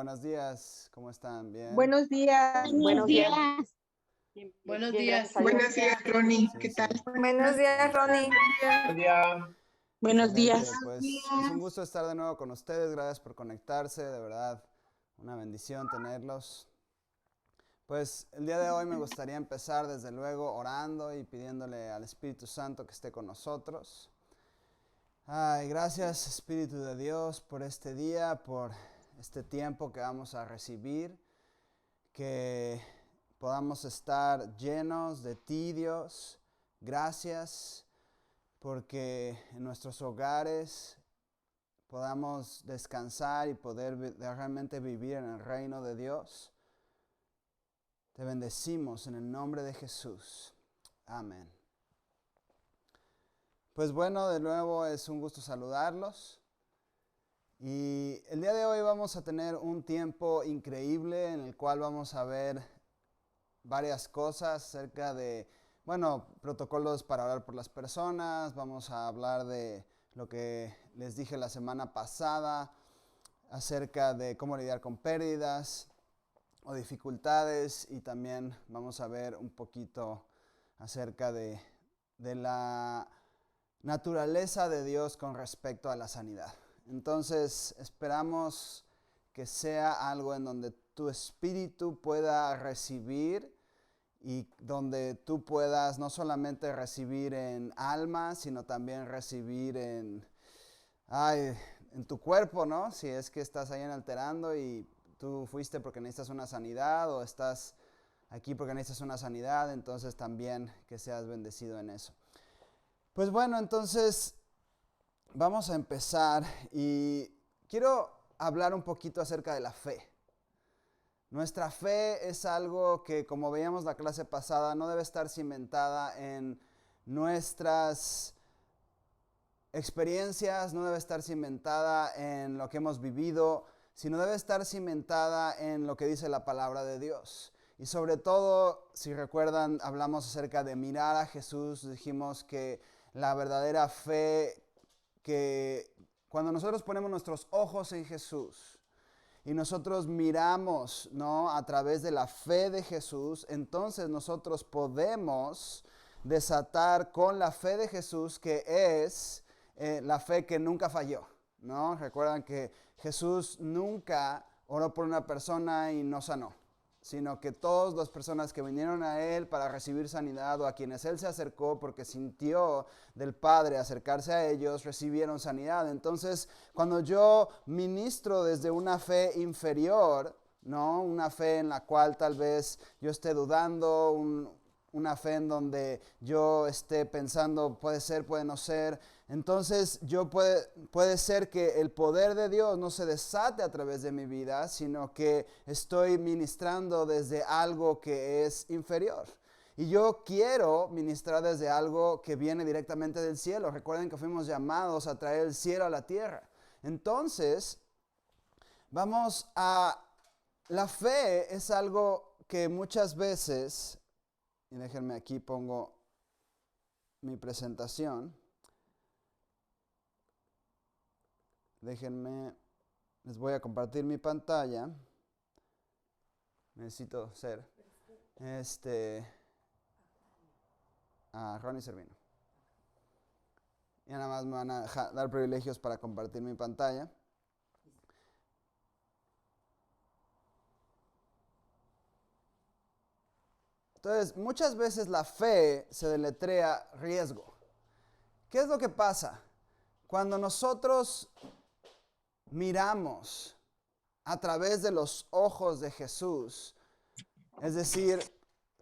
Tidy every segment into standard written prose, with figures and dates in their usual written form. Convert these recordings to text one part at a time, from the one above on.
Buenos días, ¿cómo están? ¿Bien? Buenos días. Buenos días. Buenos Bien, días. gracias a Dios. Buenos días, Ronnie. Sí, ¿Qué sí. tal? Buenos días, Ronnie. Buen día. Buenos Excelente, días. pues es un gusto estar de nuevo con ustedes, gracias por conectarse, de verdad, una bendición tenerlos. Pues el día de hoy me gustaría empezar desde luego orando y pidiéndole al Espíritu Santo que esté con nosotros. Ay, gracias Espíritu de Dios por este día, por este tiempo que vamos a recibir, que podamos estar llenos de ti, Dios. Gracias porque en nuestros hogares podamos descansar y poder realmente vivir en el reino de Dios. Te bendecimos en el nombre de Jesús. Amén. Pues bueno, de nuevo es un gusto saludarlos. Y el día de hoy vamos a tener un tiempo increíble en el cual vamos a ver varias cosas acerca de, protocolos para orar por las personas. Vamos a hablar de lo que les dije la semana pasada acerca de cómo lidiar con pérdidas o dificultades, y también vamos a ver un poquito acerca de la naturaleza de Dios con respecto a la sanidad. Entonces esperamos que sea algo en donde tu espíritu pueda recibir y donde tú puedas no solamente recibir en alma, sino también recibir en tu cuerpo, ¿no? Si es que estás ahí alterando y tú fuiste porque necesitas una sanidad, o estás aquí porque necesitas una sanidad, entonces también que seas bendecido en eso. Pues bueno, entonces vamos a empezar y quiero hablar un poquito acerca de la fe. Nuestra fe es algo que, como veíamos la clase pasada, no debe estar cimentada en nuestras experiencias, no debe estar cimentada en lo que hemos vivido, sino debe estar cimentada en lo que dice la palabra de Dios. Y sobre todo, si recuerdan, hablamos acerca de mirar a Jesús. Dijimos que la verdadera fe, que cuando nosotros ponemos nuestros ojos en Jesús y nosotros miramos, ¿no?, a través de la fe de Jesús, entonces nosotros podemos desatar con la fe de Jesús, que es la fe que nunca falló, ¿no? Recuerdan que Jesús nunca oró por una persona y no sanó, sino que todas las personas que vinieron a Él para recibir sanidad, o a quienes Él se acercó porque sintió del Padre acercarse a ellos, recibieron sanidad. Entonces, cuando yo ministro desde una fe inferior, ¿no?, una fe en la cual tal vez yo esté dudando, una fe en donde yo esté pensando puede ser, puede no ser, entonces puede ser que el poder de Dios no se desate a través de mi vida, sino que estoy ministrando desde algo que es inferior. Y yo quiero ministrar desde algo que viene directamente del cielo. Recuerden que fuimos llamados a traer el cielo a la tierra. Entonces, la fe es algo que muchas veces, y déjenme aquí pongo mi presentación. Déjenme, les voy a compartir mi pantalla. Necesito ser Ronnie Servino. Y nada más me van a dar privilegios para compartir mi pantalla. Entonces, muchas veces la fe se deletrea riesgo. ¿Qué es lo que pasa? Cuando nosotros miramos a través de los ojos de Jesús, es decir,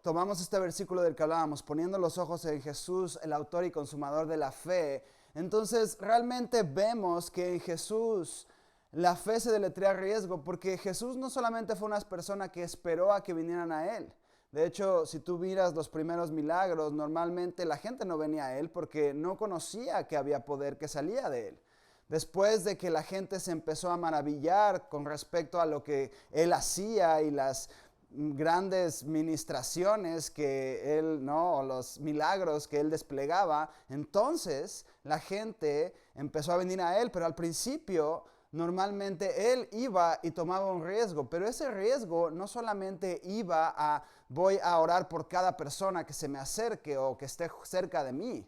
tomamos este versículo del que hablábamos, poniendo los ojos en Jesús, el autor y consumador de la fe, entonces realmente vemos que en Jesús la fe se deletrea riesgo, porque Jesús no solamente fue una persona que esperó a que vinieran a Él. De hecho, si tú miras los primeros milagros, normalmente la gente no venía a Él porque no conocía que había poder que salía de Él. Después de que la gente se empezó a maravillar con respecto a lo que Él hacía y las grandes ministraciones que Él, ¿no?, o los milagros que Él desplegaba, entonces la gente empezó a venir a Él, pero al principio normalmente él iba y tomaba un riesgo, pero ese riesgo no solamente iba a voy a orar por cada persona que se me acerque o que esté cerca de mí,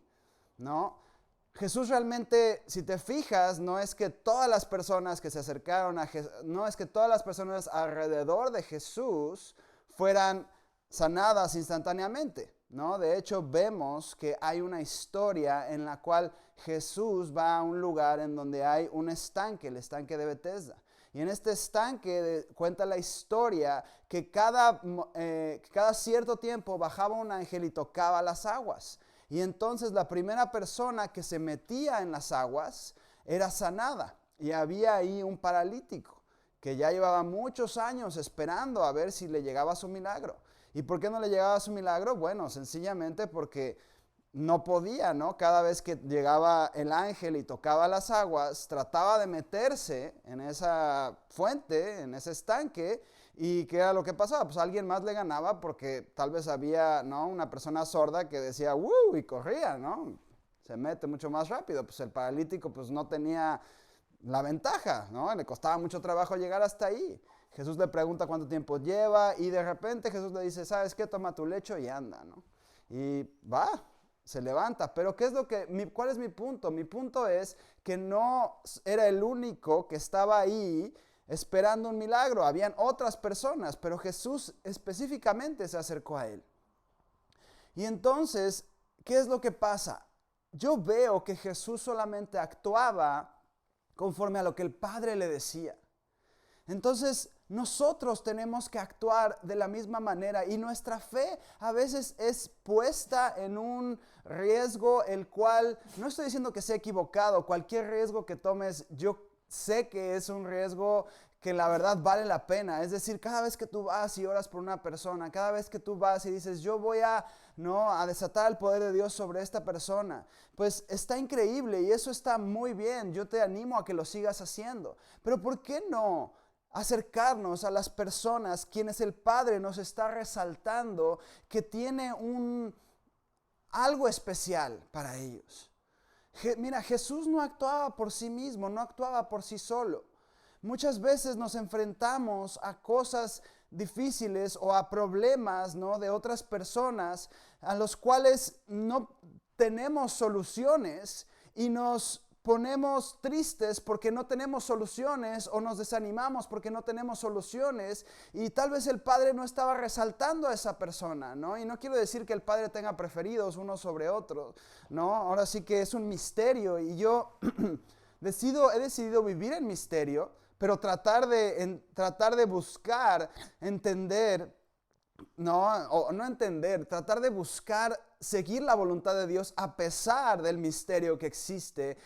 ¿no? Jesús realmente, si te fijas, no es que todas las personas que se acercaron a Jesús, no es que todas las personas alrededor de Jesús fueran sanadas instantáneamente, ¿no? De hecho, vemos que hay una historia en la cual Jesús va a un lugar en donde hay un estanque, el estanque de Betesda. Y en este estanque cuenta la historia que cada cierto tiempo bajaba un ángel y tocaba las aguas. Y entonces la primera persona que se metía en las aguas era sanada. Y había ahí un paralítico que ya llevaba muchos años esperando a ver si le llegaba su milagro. ¿Y por qué no le llegaba su milagro? Bueno, sencillamente porque no podía, ¿no? Cada vez que llegaba el ángel y tocaba las aguas, trataba de meterse en esa fuente, en ese estanque. ¿Y qué era lo que pasaba? Pues alguien más le ganaba porque tal vez había, ¿no?, una persona sorda que decía ¡wuh! Y corría, ¿no? Se mete mucho más rápido. Pues el paralítico pues no tenía la ventaja, ¿no? Le costaba mucho trabajo llegar hasta ahí. Jesús le pregunta cuánto tiempo lleva y de repente Jesús le dice, ¿sabes qué? Toma tu lecho y anda, ¿no? Y va, se levanta. Pero ¿cuál es mi punto? Mi punto es que no era el único que estaba ahí esperando un milagro. Habían otras personas, pero Jesús específicamente se acercó a él. Y entonces, ¿qué es lo que pasa? Yo veo que Jesús solamente actuaba conforme a lo que el Padre le decía. Entonces, nosotros tenemos que actuar de la misma manera y nuestra fe a veces es puesta en un riesgo el cual, no estoy diciendo que sea equivocado, cualquier riesgo que tomes, yo sé que es un riesgo que la verdad vale la pena. Es decir, cada vez que tú vas y oras por una persona, cada vez que tú vas y dices, yo voy a desatar el poder de Dios sobre esta persona, pues está increíble y eso está muy bien. Yo te animo a que lo sigas haciendo. Pero ¿por qué no acercarnos a las personas quienes el Padre nos está resaltando que tiene algo especial para ellos? Mira, Jesús no actuaba por sí mismo, no actuaba por sí solo. Muchas veces nos enfrentamos a cosas difíciles o a problemas, ¿no?, de otras personas a los cuales no tenemos soluciones y nos ponemos tristes porque no tenemos soluciones o nos desanimamos porque no tenemos soluciones y tal vez el Padre no estaba resaltando a esa persona, ¿no? Y no quiero decir que el Padre tenga preferidos unos sobre otros, ¿no? Ahora sí que es un misterio y yo he decidido vivir en misterio, pero tratar de buscar entender, tratar de buscar seguir la voluntad de Dios a pesar del misterio que existe,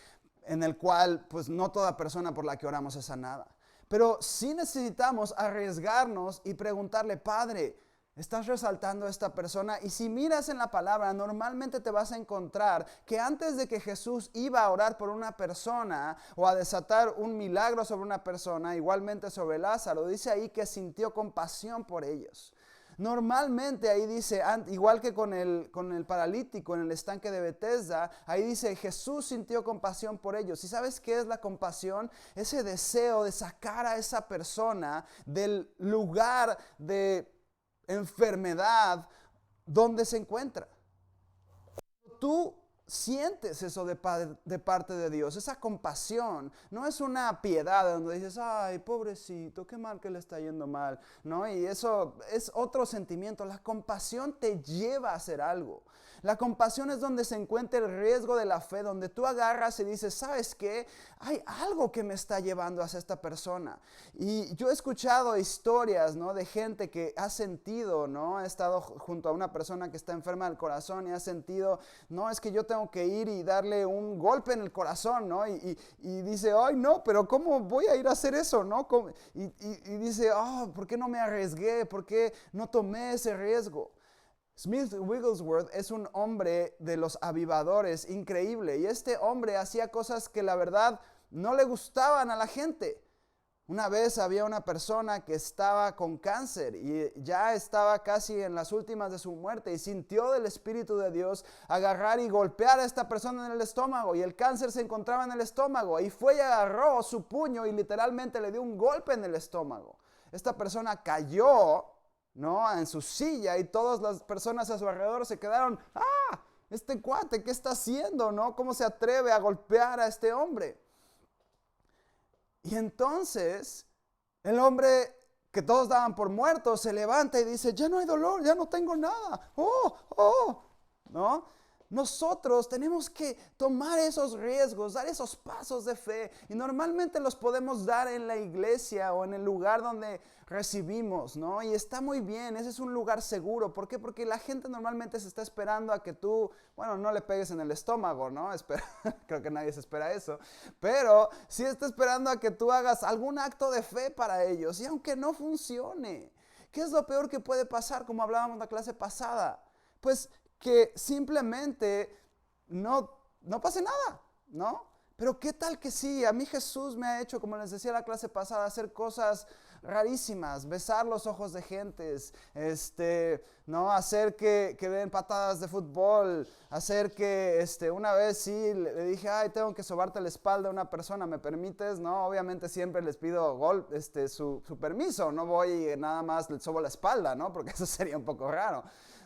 en el cual pues no toda persona por la que oramos es sanada. Pero sí necesitamos arriesgarnos y preguntarle, Padre, ¿estás resaltando a esta persona? Y si miras en la palabra, normalmente te vas a encontrar que antes de que Jesús iba a orar por una persona o a desatar un milagro sobre una persona, igualmente sobre Lázaro, dice ahí que sintió compasión por ellos. Normalmente ahí dice, igual que con el paralítico en el estanque de Betesda, ahí dice Jesús sintió compasión por ellos. ¿Y sabes qué es la compasión? Ese deseo de sacar a esa persona del lugar de enfermedad donde se encuentra. Tú sientes eso de parte de Dios, esa compasión. No es una piedad donde dices, ay, pobrecito, qué mal que le está yendo mal, ¿no? Y eso es otro sentimiento. La compasión te lleva a hacer algo. La compasión es donde se encuentra el riesgo de la fe, donde tú agarras y dices, ¿sabes qué? Hay algo que me está llevando hacia esta persona. Y yo he escuchado historias, ¿no?, de gente que ha sentido, ¿no? Ha estado junto a una persona que está enferma del corazón y ha sentido, no, es que yo tengo que ir y darle un golpe en el corazón, ¿no? Y dice, ay, no, pero ¿cómo voy a ir a hacer eso, no? Y dice, ¿por qué no me arriesgué? ¿Por qué no tomé ese riesgo? Smith Wigglesworth es un hombre de los avivadores increíble y este hombre hacía cosas que la verdad no le gustaban a la gente, Una vez había una persona que estaba con cáncer y ya estaba casi en las últimas de su muerte y sintió del Espíritu de Dios agarrar y golpear a esta persona en el estómago, y el cáncer se encontraba en el estómago, y fue y agarró su puño y literalmente le dio un golpe en el estómago. Esta persona cayó, ¿no?, en su silla, y todas las personas a su alrededor se quedaron, este cuate, ¿qué está haciendo? ¿No? ¿Cómo se atreve a golpear a este hombre? Y entonces el hombre que todos daban por muerto se levanta y dice, ya no hay dolor, ya no tengo nada. ¿No? Nosotros tenemos que tomar esos riesgos, dar esos pasos de fe, y normalmente los podemos dar en la iglesia o en el lugar donde recibimos, ¿no? Y está muy bien, ese es un lugar seguro. ¿Por qué? Porque la gente normalmente se está esperando a que tú, bueno, no le pegues en el estómago, ¿no? Creo que nadie se espera eso, pero sí está esperando a que tú hagas algún acto de fe para ellos, y aunque no funcione, ¿qué es lo peor que puede pasar? Como hablábamos en la clase pasada, pues que simplemente no pase nada, ¿no? Pero ¿qué tal que sí? A mí Jesús me ha hecho, como les decía la clase pasada, hacer cosas rarísimas, besar los ojos de gentes, ¿no? Hacer que den patadas de fútbol, hacer que, una vez sí, le dije, tengo que sobarte la espalda a una persona, ¿me permites? No, obviamente siempre les pido su permiso, no voy y nada más le sobo la espalda, ¿no? Porque eso sería un poco raro,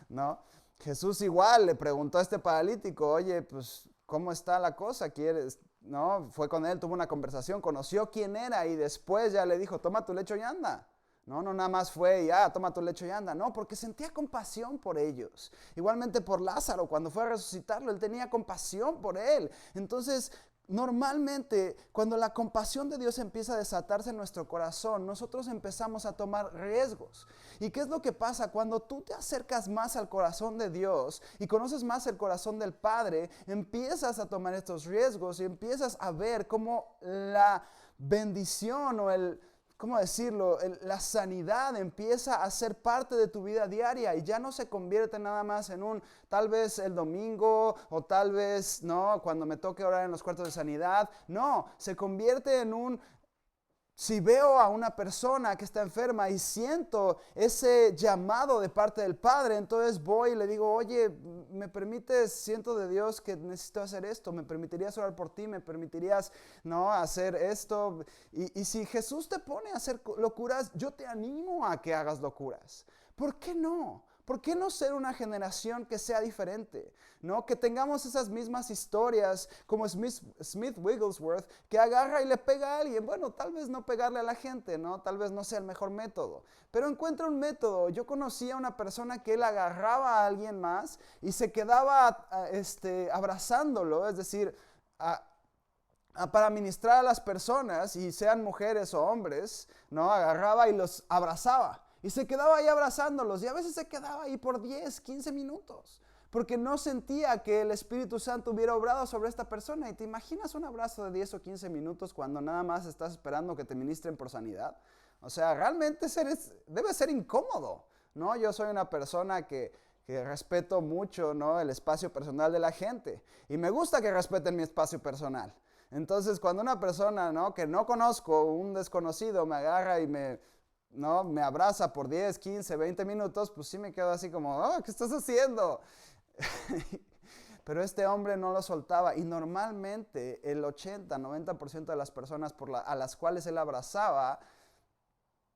¿no? Jesús igual le preguntó a este paralítico, oye, pues, ¿cómo está la cosa? ¿Quieres? ¿No? Fue con él, tuvo una conversación, conoció quién era, y después ya le dijo, toma tu lecho y anda. No nada más fue y toma tu lecho y anda. No, porque sentía compasión por ellos. Igualmente por Lázaro, cuando fue a resucitarlo, él tenía compasión por él. Entonces, normalmente, cuando la compasión de Dios empieza a desatarse en nuestro corazón, nosotros empezamos a tomar riesgos. ¿Y qué es lo que pasa? Cuando tú te acercas más al corazón de Dios y conoces más el corazón del Padre, empiezas a tomar estos riesgos y empiezas a ver cómo la bendición o ¿cómo decirlo? La sanidad empieza a ser parte de tu vida diaria, y ya no se convierte nada más en tal vez el domingo, o tal vez, no, cuando me toque orar en los cuartos de sanidad. No, se convierte en si veo a una persona que está enferma y siento ese llamado de parte del Padre, entonces voy y le digo, oye, ¿me permites? Siento de Dios que necesito hacer esto, ¿me permitirías orar por ti? ¿Me permitirías, no, hacer esto? Y si Jesús te pone a hacer locuras, yo te animo a que hagas locuras. ¿Por qué no? ¿Por qué no ser una generación que sea diferente? ¿No? Que tengamos esas mismas historias como Smith Wigglesworth, que agarra y le pega a alguien. Bueno, tal vez no pegarle a la gente, ¿no? Tal vez no sea el mejor método, pero encuentra un método. Yo conocí a una persona que él agarraba a alguien más y se quedaba abrazándolo, es decir, para ministrar a las personas, y sean mujeres o hombres, ¿no? Agarraba y los abrazaba. Y se quedaba ahí abrazándolos, y a veces se quedaba ahí por 10, 15 minutos, porque no sentía que el Espíritu Santo hubiera obrado sobre esta persona. ¿Y te imaginas un abrazo de 10 o 15 minutos cuando nada más estás esperando que te ministren por sanidad? O sea, realmente debe ser incómodo, ¿no? Yo soy una persona que respeto mucho, ¿no?, el espacio personal de la gente, y me gusta que respeten mi espacio personal. Entonces, cuando una persona, ¿no?, que no conozco, un desconocido, me agarra y me abraza por 10, 15, 20 minutos, pues sí me quedo así como, ¿qué estás haciendo? Pero este hombre no lo soltaba, y normalmente el 80-90% de las personas a las cuales él abrazaba,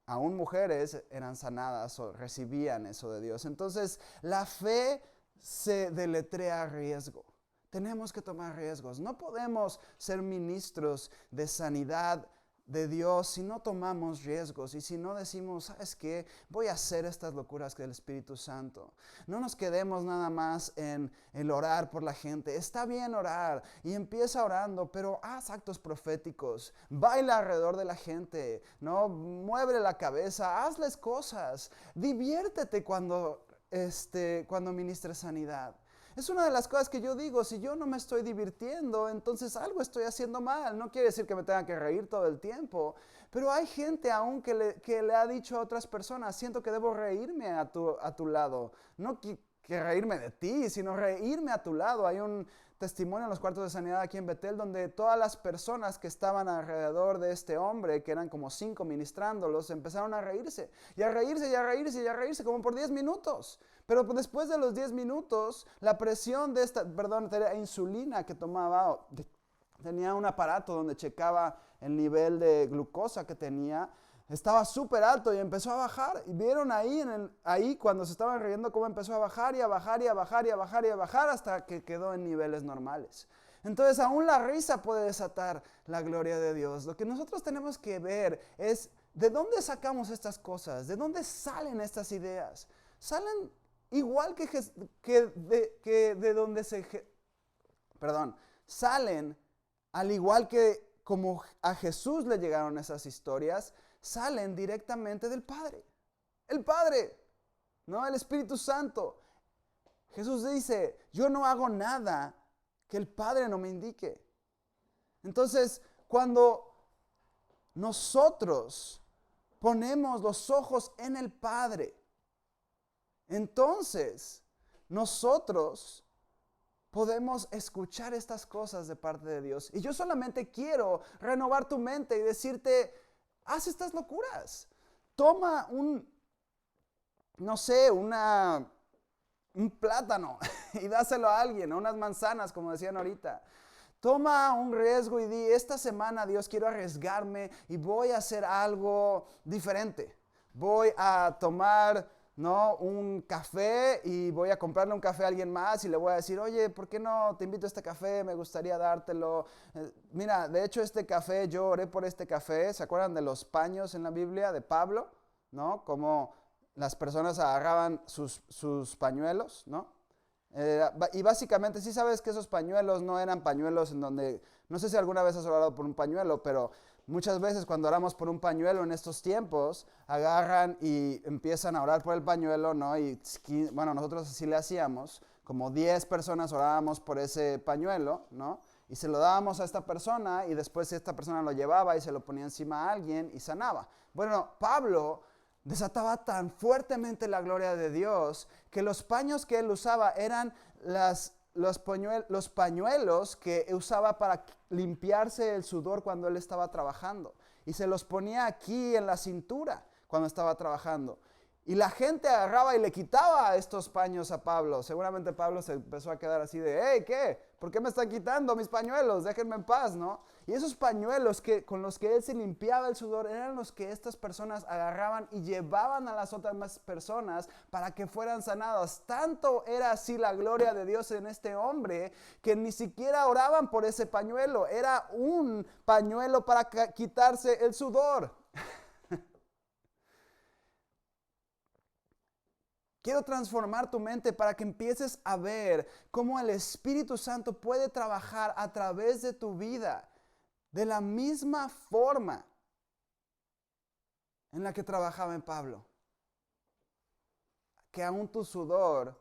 aún mujeres, eran sanadas o recibían eso de Dios. Entonces, la fe se deletrea riesgo. Tenemos que tomar riesgos. No podemos ser ministros de sanidad de Dios si no tomamos riesgos y si no decimos, ¿sabes qué? Voy a hacer estas locuras del Espíritu Santo. No nos quedemos nada más en el orar por la gente. Está bien orar y empieza orando, pero haz actos proféticos. Baila alrededor de la gente, ¿no? Mueve la cabeza, hazles cosas. Diviértete cuando ministres sanidad. Es una de las cosas que yo digo, si yo no me estoy divirtiendo, entonces algo estoy haciendo mal. No quiere decir que me tenga que reír todo el tiempo, pero hay gente aún que le ha dicho a otras personas, siento que debo reírme a tu lado. No que reírme de ti, sino reírme a tu lado. Hay un testimonio en los cuartos de sanidad aquí en Betel donde todas las personas que estaban alrededor de este hombre, que eran como 5 ministrándolos, empezaron a reírse y a reírse y a reírse y a reírse como por 10 minutos. Pero después de los 10 minutos, la presión de tenía insulina que tomaba, tenía un aparato donde checaba el nivel de glucosa que tenía, estaba súper alto y empezó a bajar. Y vieron ahí cuando se estaban riendo cómo empezó a bajar y a bajar y a bajar y a bajar y a bajar hasta que quedó en niveles normales. Entonces aún la risa puede desatar la gloria de Dios. Lo que nosotros tenemos que ver es de dónde sacamos estas cosas, de dónde salen estas ideas. Salen igual salen al igual que como a Jesús le llegaron esas historias, salen directamente del Padre. El Padre, ¿no? El Espíritu Santo. Jesús dice, yo no hago nada que el Padre no me indique. Entonces, cuando nosotros ponemos los ojos en el Padre, entonces nosotros podemos escuchar estas cosas de parte de Dios. Y yo solamente quiero renovar tu mente y decirte, haz estas locuras. Toma un plátano y dáselo a alguien, o unas manzanas, como decían ahorita. Toma un riesgo y di, esta semana Dios quiero arriesgarme y voy a hacer algo diferente. Voy a tomar un café y voy a comprarle un café a alguien más y le voy a decir, oye, ¿por qué no te invito a este café? Me gustaría dártelo. Mira, de hecho este café, yo oré por este café. ¿Se acuerdan de los paños en la Biblia de Pablo? ¿No? Como las personas agarraban sus pañuelos, ¿no? Y básicamente, sí sabes que esos pañuelos no eran pañuelos en donde, no sé si alguna vez has orado por un pañuelo, pero muchas veces cuando oramos por un pañuelo en estos tiempos, agarran y empiezan a orar por el pañuelo, ¿no? Y bueno, nosotros así le hacíamos, como 10 personas orábamos por ese pañuelo, ¿no? Y se lo dábamos a esta persona y después esta persona lo llevaba y se lo ponía encima a alguien y sanaba. Bueno, Pablo desataba tan fuertemente la gloria de Dios que los paños que él usaba eran los pañuelos que usaba para limpiarse el sudor cuando él estaba trabajando. Y se los ponía aquí en la cintura cuando estaba trabajando. Y la gente agarraba y le quitaba estos paños a Pablo. Seguramente Pablo se empezó a quedar así de, hey, ¿qué? ¿Por qué me están quitando mis pañuelos? Déjenme en paz, ¿no? Y esos pañuelos con los que él se limpiaba el sudor eran los que estas personas agarraban y llevaban a las otras personas para que fueran sanadas. Tanto era así la gloria de Dios en este hombre que ni siquiera oraban por ese pañuelo. Era un pañuelo para quitarse el sudor. Quiero transformar tu mente para que empieces a ver cómo el Espíritu Santo puede trabajar a través de tu vida de la misma forma en la que trabajaba en Pablo. Que aún tu sudor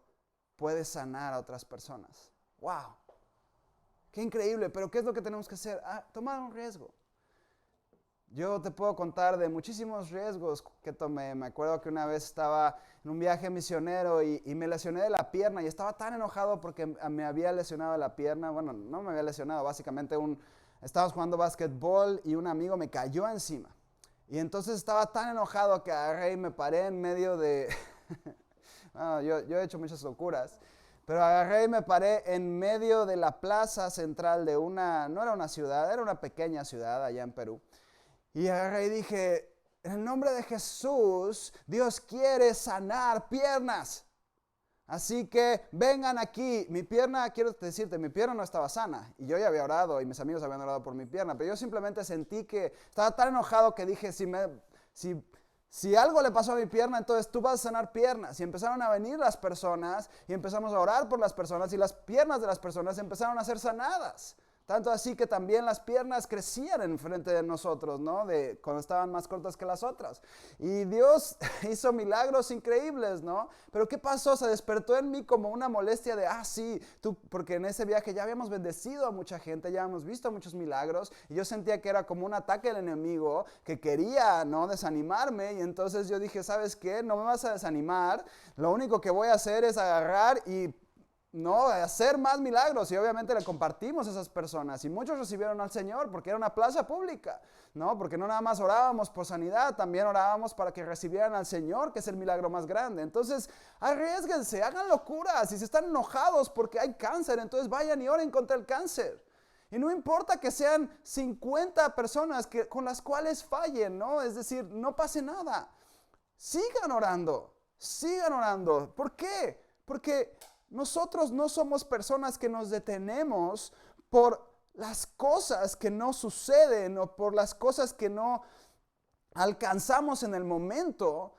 puede sanar a otras personas. ¡Wow! ¡Qué increíble! Pero ¿qué es lo que tenemos que hacer? Tomar un riesgo. Yo te puedo contar de muchísimos riesgos que tomé. Me acuerdo que una vez estaba en un viaje misionero y me lesioné de la pierna y estaba tan enojado porque me había lesionado la pierna. Bueno, no me había lesionado, básicamente estábamos jugando básquetbol y un amigo me cayó encima. Y entonces estaba tan enojado que agarré y me paré en medio de... Bueno, yo he hecho muchas locuras, pero agarré y me paré en medio de la plaza central de no era una ciudad, era una pequeña ciudad allá en Perú. Y agarré y dije, en el nombre de Jesús, Dios quiere sanar piernas. Así que vengan aquí. Mi pierna, quiero decirte, mi pierna no estaba sana. Y yo ya había orado y mis amigos habían orado por mi pierna. Pero yo simplemente sentí que estaba tan enojado que dije, si algo le pasó a mi pierna, entonces tú vas a sanar piernas. Y empezaron a venir las personas y empezamos a orar por las personas y las piernas de las personas empezaron a ser sanadas. Tanto así que también las piernas crecían en frente de nosotros, ¿no? Cuando estaban más cortas que las otras. Y Dios hizo milagros increíbles, ¿no? Pero ¿qué pasó? Se despertó en mí como una molestia de, sí, porque en ese viaje ya habíamos bendecido a mucha gente, ya habíamos visto muchos milagros. Y yo sentía que era como un ataque del enemigo que quería, ¿no? Desanimarme. Y entonces yo dije, ¿sabes qué? No me vas a desanimar. Lo único que voy a hacer es agarrar y no, hacer más milagros. Y obviamente le compartimos a esas personas. Y muchos recibieron al Señor porque era una plaza pública, ¿no? Porque no nada más orábamos por sanidad, también orábamos para que recibieran al Señor, que es el milagro más grande. Entonces, arriésguense, hagan locuras. Si se están enojados porque hay cáncer, entonces vayan y oren contra el cáncer. Y no importa que sean 50 personas con las cuales fallen, ¿no? Es decir, no pase nada. Sigan orando, sigan orando. ¿Por qué? Porque nosotros no somos personas que nos detenemos por las cosas que no suceden o por las cosas que no alcanzamos en el momento.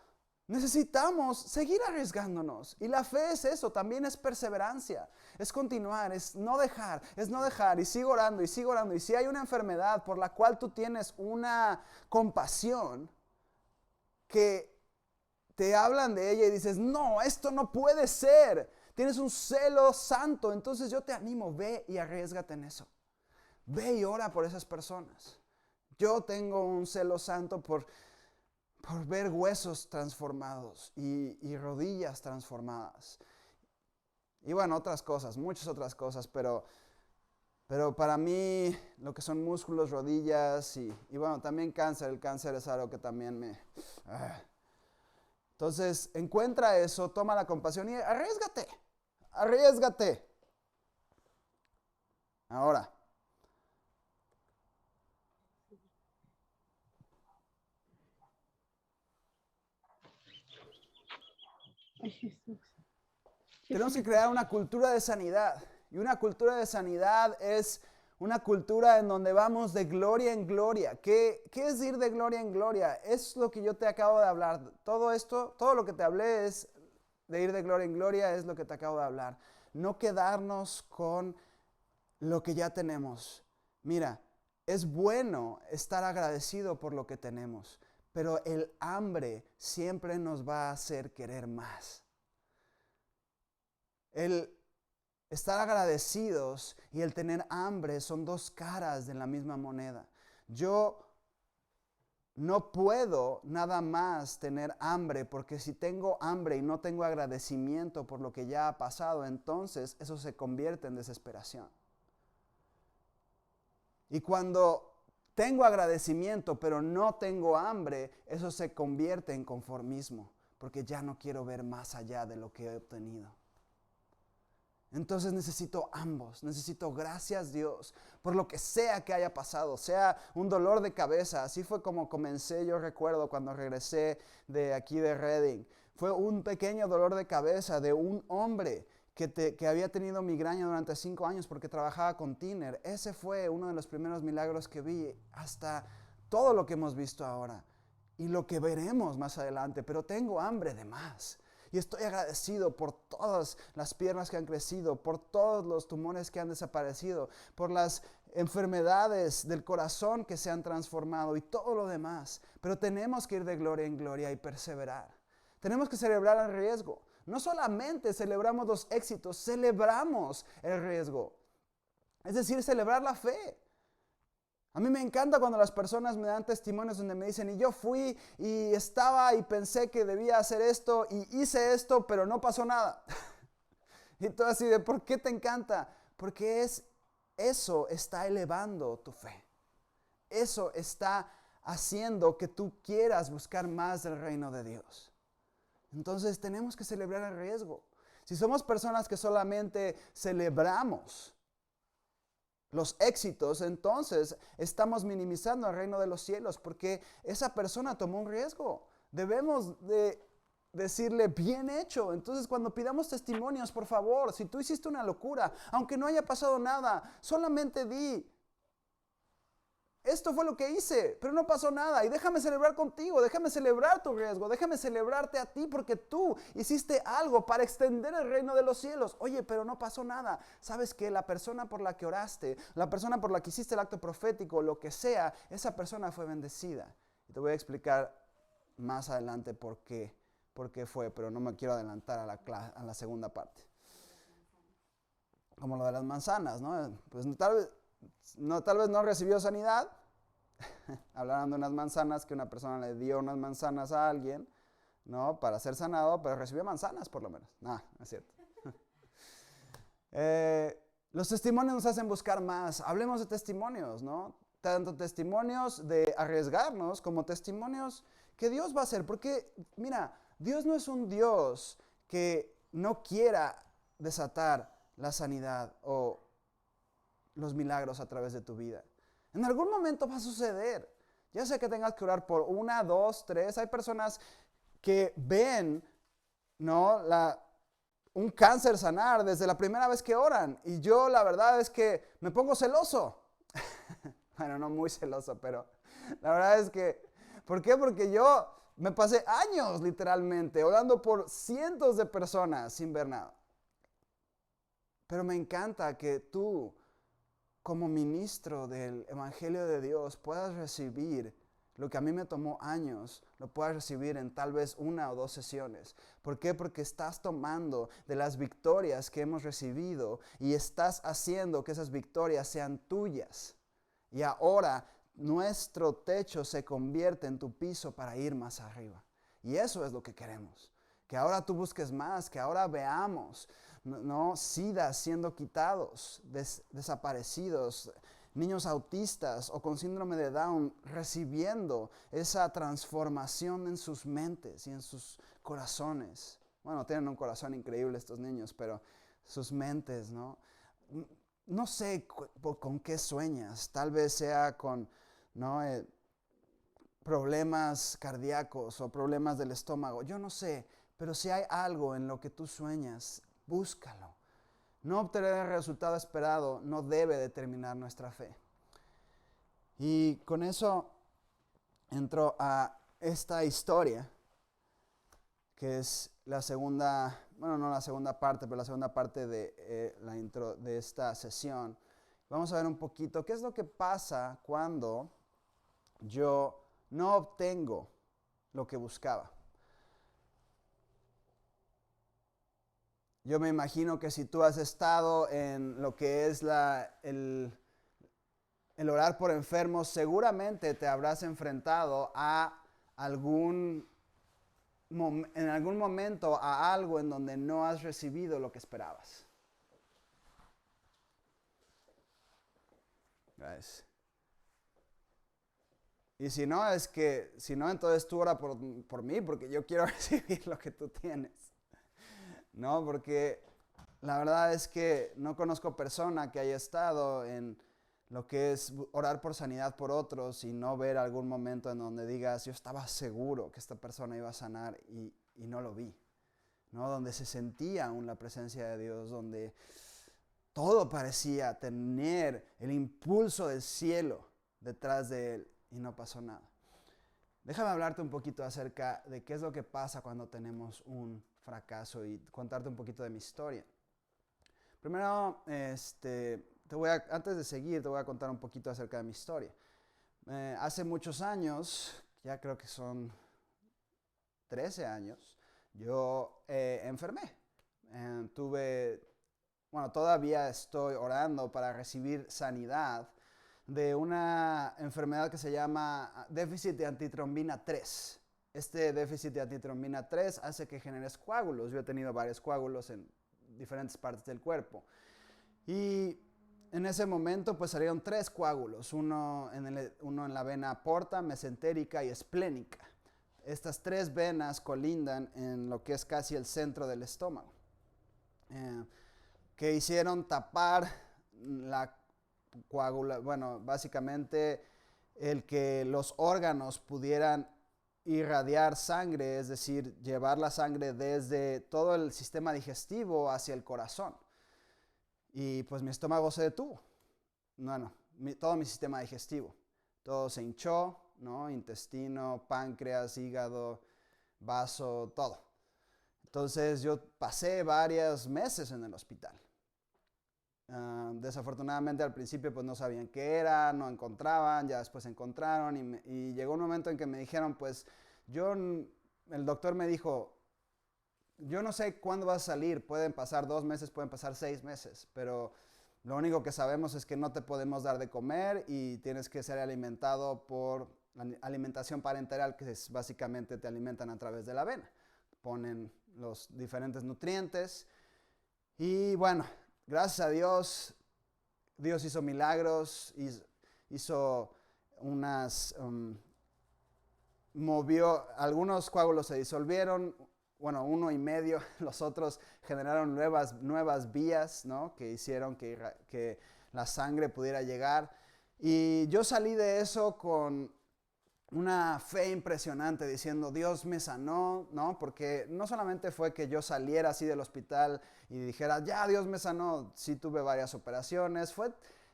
Necesitamos seguir arriesgándonos. Y la fe es eso, también es perseverancia, es continuar, es no dejar. Y sigo orando, y sigo orando. Y si hay una enfermedad por la cual tú tienes una compasión que te hablan de ella y dices, no, esto no puede ser. Tienes un celo santo, entonces yo te animo, ve y arriésgate en eso. Ve y ora por esas personas. Yo tengo un celo santo por ver huesos transformados y rodillas transformadas. Y bueno, otras cosas, muchas otras cosas, pero para mí lo que son músculos, rodillas y bueno, también cáncer. El cáncer es algo que también me... Entonces, encuentra eso, toma la compasión y arriésgate. Arriésgate. Ahora. Tenemos que crear una cultura de sanidad. Y una cultura de sanidad es una cultura en donde vamos de gloria en gloria. ¿Qué es ir de gloria en gloria? Es lo que yo te acabo de hablar. Todo esto, todo lo que te hablé es de ir de gloria en gloria, es lo que te acabo de hablar. No quedarnos con lo que ya tenemos. Mira, es bueno estar agradecido por lo que tenemos, pero el hambre siempre nos va a hacer querer más. El estar agradecidos y el tener hambre son dos caras de la misma moneda. Yo no puedo nada más tener hambre, porque si tengo hambre y no tengo agradecimiento por lo que ya ha pasado, entonces eso se convierte en desesperación. Y cuando tengo agradecimiento pero no tengo hambre, eso se convierte en conformismo, porque ya no quiero ver más allá de lo que he obtenido. Entonces necesito ambos, necesito gracias Dios por lo que sea que haya pasado, sea un dolor de cabeza. Así fue como comencé, yo recuerdo cuando regresé de aquí de Redding. Fue un pequeño dolor de cabeza de un hombre que había tenido migraña durante 5 años porque trabajaba con tiner. Ese fue uno de los primeros milagros que vi, hasta todo lo que hemos visto ahora y lo que veremos más adelante. Pero tengo hambre de más. Y estoy agradecido por todas las piernas que han crecido, por todos los tumores que han desaparecido, por las enfermedades del corazón que se han transformado y todo lo demás. Pero tenemos que ir de gloria en gloria y perseverar. Tenemos que celebrar el riesgo. No solamente celebramos los éxitos, celebramos el riesgo. Es decir, celebrar la fe. A mí me encanta cuando las personas me dan testimonios donde me dicen, y yo fui y estaba y pensé que debía hacer esto y hice esto, pero no pasó nada. Y todo así de, ¿por qué te encanta? Porque eso está elevando tu fe. Eso está haciendo que tú quieras buscar más del reino de Dios. Entonces tenemos que celebrar el riesgo. Si somos personas que solamente celebramos los éxitos, entonces estamos minimizando el reino de los cielos, porque esa persona tomó un riesgo. Debemos de decirle, bien hecho. Entonces, cuando pidamos testimonios, por favor, si tú hiciste una locura, aunque no haya pasado nada, solamente di, esto fue lo que hice, pero no pasó nada. Y déjame celebrar contigo, déjame celebrar tu riesgo, déjame celebrarte a ti porque tú hiciste algo para extender el reino de los cielos. Oye, pero no pasó nada. ¿Sabes qué? La persona por la que oraste, la persona por la que hiciste el acto profético, lo que sea, esa persona fue bendecida. Y te voy a explicar más adelante por qué fue, pero no me quiero adelantar a la segunda parte. Como lo de las manzanas, ¿no? Pues tal vez no recibió sanidad. Hablaron de unas manzanas, que una persona le dio unas manzanas a alguien, ¿no? Para ser sanado, pero recibió manzanas por lo menos. No es cierto. Los testimonios nos hacen buscar más. Hablemos de testimonios, ¿no? Tanto testimonios de arriesgarnos como testimonios que Dios va a hacer. Porque, mira, Dios no es un Dios que no quiera desatar la sanidad o los milagros a través de tu vida. En algún momento va a suceder. Ya sea que tengas que orar por 1, 2, 3. Hay personas que ven, ¿no?, un cáncer sanar desde la primera vez que oran. Y yo la verdad es que me pongo celoso. Bueno, no muy celoso, pero la verdad es que, ¿por qué? Porque yo me pasé años literalmente orando por cientos de personas sin ver nada. Pero me encanta que tú, como ministro del Evangelio de Dios, puedas recibir lo que a mí me tomó años, lo puedas recibir en tal vez 1 o 2 sesiones. ¿Por qué? Porque estás tomando de las victorias que hemos recibido y estás haciendo que esas victorias sean tuyas. Y ahora nuestro techo se convierte en tu piso para ir más arriba. Y eso es lo que queremos. Que ahora tú busques más, que ahora veamos, ¿no?, SIDA siendo quitados, desaparecidos, niños autistas o con síndrome de Down recibiendo esa transformación en sus mentes y en sus corazones. Bueno, tienen un corazón increíble estos niños, pero sus mentes, ¿no? No sé con qué sueñas. Tal vez sea con, ¿no?, problemas cardíacos o problemas del estómago. Yo no sé, pero si hay algo en lo que tú sueñas, búscalo. No obtener el resultado esperado no debe determinar nuestra fe. Y con eso entro a esta historia, que es la segunda, bueno, no la segunda parte, pero la segunda parte de la intro de esta sesión. Vamos a ver un poquito qué es lo que pasa cuando yo no obtengo lo que buscaba. Yo me imagino que si tú has estado en lo que es el orar por enfermos, seguramente te habrás enfrentado a en algún momento a algo en donde no has recibido lo que esperabas. Gracias. Y si no, entonces tú ora por mí, porque yo quiero recibir lo que tú tienes. No, porque la verdad es que no conozco persona que haya estado en lo que es orar por sanidad por otros y no ver algún momento en donde digas, yo estaba seguro que esta persona iba a sanar y no lo vi, ¿no? Donde se sentía aún la presencia de Dios, donde todo parecía tener el impulso del cielo detrás de él y no pasó nada. Déjame hablarte un poquito acerca de qué es lo que pasa cuando tenemos un fracaso y contarte un poquito de mi historia. Primero, antes de seguir, te voy a contar un poquito acerca de mi historia. Hace muchos años, ya creo que son 13 años, yo enfermé. Todavía estoy orando para recibir sanidad de una enfermedad que se llama déficit de antitrombina 3. Este déficit de antitrombina 3 hace que generes coágulos. Yo he tenido varios coágulos en diferentes partes del cuerpo. Y en ese momento pues salieron 3 coágulos, uno en la vena porta, mesentérica y esplénica. Estas 3 venas colindan en lo que es casi el centro del estómago, que hicieron tapar la coágula, básicamente el que los órganos pudieran irradiar sangre, es decir, llevar la sangre desde todo el sistema digestivo hacia el corazón. Y pues mi estómago se detuvo, todo mi sistema digestivo. todo se hinchó, ¿no? Intestino, páncreas, hígado, vaso, todo. Entonces yo pasé varios meses en el hospital. Desafortunadamente al principio pues no sabían qué era, no encontraban, ya después encontraron y llegó un momento en que me dijeron pues el doctor me dijo, yo no sé cuándo vas a salir, pueden pasar 2 meses, pueden pasar 6 meses, pero lo único que sabemos es que no te podemos dar de comer y tienes que ser alimentado por alimentación parenteral, que es básicamente te alimentan a través de la avena, ponen los diferentes nutrientes y bueno, gracias a Dios, Dios hizo milagros, hizo movió, algunos coágulos se disolvieron, bueno, 1,5, los otros generaron nuevas vías, ¿no? Que hicieron que la sangre pudiera llegar. Y yo salí de eso con una fe impresionante diciendo, Dios me sanó, ¿no? Porque no solamente fue que yo saliera así del hospital y dijera, ya, Dios me sanó, sí tuve varias operaciones,